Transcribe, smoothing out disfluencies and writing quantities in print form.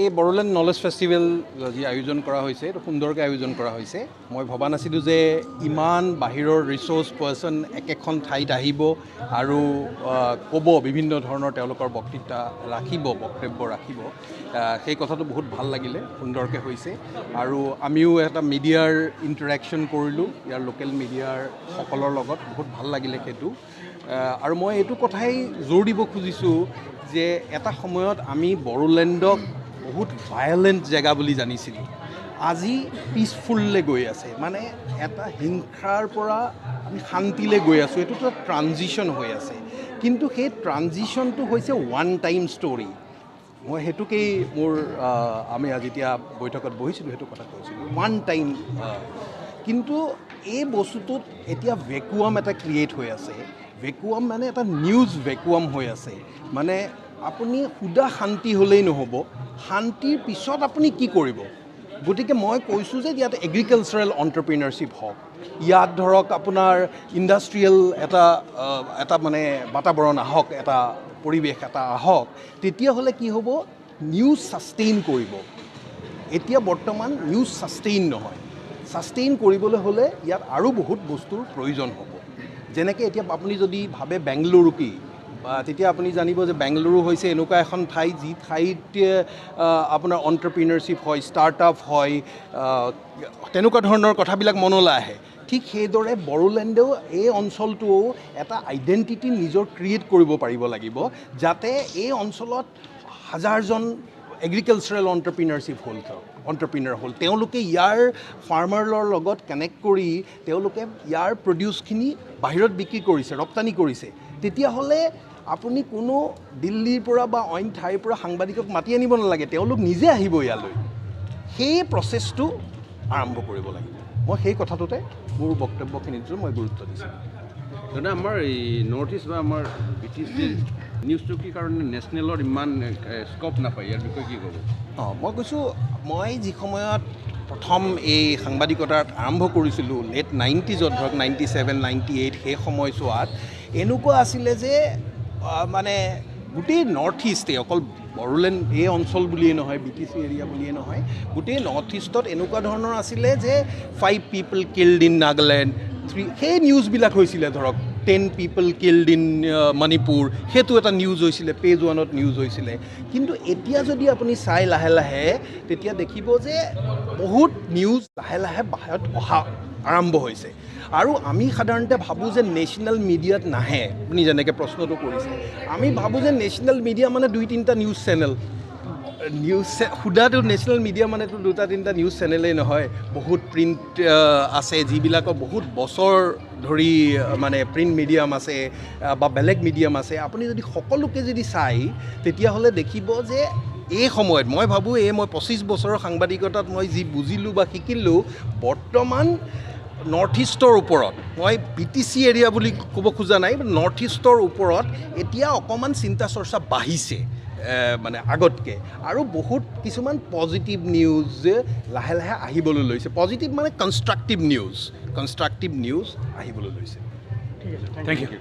এই Bodoland knowledge festival যি আয়োজন কৰা হৈছে এইটো সুন্দৰকৈ আয়োজন কৰা হৈছে মই ভবা নাছিলোঁ যে ইমান বাহিৰৰ ৰিচোৰ্চ পাৰ্চন একেখন ঠাইত আহিব আৰু ক'ব বিভিন্ন ধৰণৰ তেওঁলোকৰ বক্তৃতা ৰাখিব বক্তব্য ৰাখিব সেই কথাটো বহুত ভাল লাগিলে সুন্দৰকৈ হৈছে আৰু আমিও এটা মিডিয়াৰ ইণ্টাৰেকশ্যন কৰিলোঁ ইয়াৰ লোকেল মিডিয়াৰ সকলৰ লগত বহুত ভাল লাগিলে সেইটো আৰু মই এইটো কথাই জোৰ দিব খুজিছোঁ যে এটা সময়ত আমি বড়োলেণ্ডক বহুত ভায়লেণ্ট জেগা বুলি জানিছিলোঁ আজি পিচফুললৈ গৈ আছে মানে এটা হিংসাৰ পৰা আমি শান্তিলৈ গৈ আছোঁ এইটোতো ট্ৰানজিশ্যন হৈ আছে কিন্তু সেই ট্ৰানজিশ্যনটো হৈছে ওৱান টাইম ষ্টৰি মই সেইটোকেই মোৰ আমি যেতিয়া বৈঠকত বহিছিলোঁ সেইটো কথা কৈছিলোঁ ওৱান টাইম কিন্তু এই বস্তুটোত এতিয়া ভেকুৱাম এটা ক্ৰিয়েট হৈ আছে ভেকুৱাম মানে এটা নিউজ ভেকুৱাম হৈ আছে মানে আপুনি সুদা শান্তি হ'লেই নহ'ব শান্তিৰ পিছত আপুনি কি কৰিব গতিকে মই কৈছোঁ যে ইয়াত এগ্ৰিকালচাৰেল এণ্টাৰপ্ৰিনাৰশ্বিপ হওক ইয়াত ধৰক আপোনাৰ ইণ্ডাষ্ট্ৰিয়েল এটা মানে বাতাবৰণ আহক এটা পৰিৱেশ এটা আহক তেতিয়াহ'লে কি হ'ব নিউজ ছাষ্টেইন কৰিব এতিয়া বৰ্তমান নিউজ ছাষ্টেইন নহয় ছাষ্টেইন কৰিবলৈ হ'লে ইয়াত আৰু বহুত বস্তুৰ প্ৰয়োজন হ'ব যেনেকৈ এতিয়া আপুনি যদি ভাবে বেংগালুৰু কি তেতিয়া আপুনি জানিব যে বেংগালুৰু হৈছে এনেকুৱা এখন ঠাই যি ঠাইত আপোনাৰ এণ্টাৰপ্ৰিনাৰশ্বিপ হয় ষ্টাৰ্টআপ হয় তেনেকুৱা ধৰণৰ কথাবিলাক মনলৈ আহে ঠিক সেইদৰে বড়োলেণ্ডেও এই অঞ্চলটোও এটা আইডেণ্টিটি নিজৰ ক্ৰিয়েট কৰিব পাৰিব লাগিব যাতে এই অঞ্চলত হাজাৰজন এগ্ৰিকালচাৰেল এণ্টাৰপ্ৰিনাৰ হ'ল তেওঁলোকে ইয়াৰ ফাৰ্মাৰৰ লগত কানেক্ট কৰি তেওঁলোকে ইয়াৰ প্ৰডিউচখিনি বাহিৰত বিক্ৰী কৰিছে ৰপ্তানি কৰিছে তেতিয়াহ'লে আপুনি কোনো দিল্লীৰ পৰা বা অইন ঠাইৰ পৰা সাংবাদিকক মাতি আনিব নালাগে তেওঁলোক নিজে আহিব ইয়ালৈ সেই প্ৰচেছটো আৰম্ভ কৰিব লাগিব মই সেই কথাটোতে মোৰ বক্তব্যখিনিতো মই গুৰুত্ব দিছিলোঁ দাদা আমাৰ এই নৰ্থ ইষ্ট বা আমাৰ BTC নিউজটো কি কাৰণে নেশ্যনেলৰ ইমান স্ক'প নাপায় ইয়াৰ বিষয়ে কি ক'ব মই কৈছোঁ মই যি সময়ত প্ৰথম এই সাংবাদিকতাত আৰম্ভ কৰিছিলোঁ লেট 90sত ধৰক 97, 98 সেই সময়ছোৱাত এনেকুৱা আছিলে যে মানে গোটেই নৰ্থ ইষ্টে অকল বড়োলেণ্ড এই অঞ্চল বুলিয়েই নহয় BTC এৰিয়া বুলিয়েই নহয় গোটেই নৰ্থ ইষ্টত এনেকুৱা ধৰণৰ আছিলে যে 5 people killed in Nagaland সেই নিউজবিলাক হৈছিলে ধৰক 10 people killed in মণিপুৰ সেইটো এটা নিউজ হৈছিলে পেজ 1ত নিউজ হৈছিলে কিন্তু এতিয়া যদি আপুনি চাই লাহে লাহে তেতিয়া দেখিব যে বহুত নিউজ লাহে লাহে বাহিৰত অহা আৰম্ভ হৈছে আৰু আমি সাধাৰণতে ভাবোঁ যে নেশ্যনেল মিডিয়াত নাহে আপুনি যেনেকৈ প্ৰশ্নটো কৰিছে আমি ভাবোঁ যে নেশ্যনেল মিডিয়া মানে 2-3টা নিউজ চেনেল সুদাটো নেশ্যনেল মিডিয়া মানেতো 2-3টা নিউজ চেনেলেই নহয় বহুত প্ৰিণ্ট আছে যিবিলাকৰ বহুত বছৰ ধৰি মানে প্ৰিণ্ট মিডিয়াম আছে বা বেলেগ মিডিয়াম আছে আপুনি যদি সকলোকে যদি চাই তেতিয়াহ'লে দেখিব যে এই সময়ত মই ভাবোঁ মই 25 বছৰৰ সাংবাদিকতাত মই যি বুজিলোঁ বা শিকিলোঁ বৰ্তমান নৰ্থ ইষ্টৰ ওপৰত মই BTC এৰিয়া বুলি ক'ব খোজা নাই নৰ্থ ইষ্টৰ ওপৰত এতিয়া অকণমান চিন্তা চৰ্চা বাঢ়িছে মানে আগতকৈ আৰু বহুত কিছুমান পজিটিভ নিউজ লাহে লাহে আহিবলৈ লৈছে পজিটিভ মানে কনষ্ট্ৰাক্টিভ নিউজ আহিবলৈ লৈছে থেংক ইউ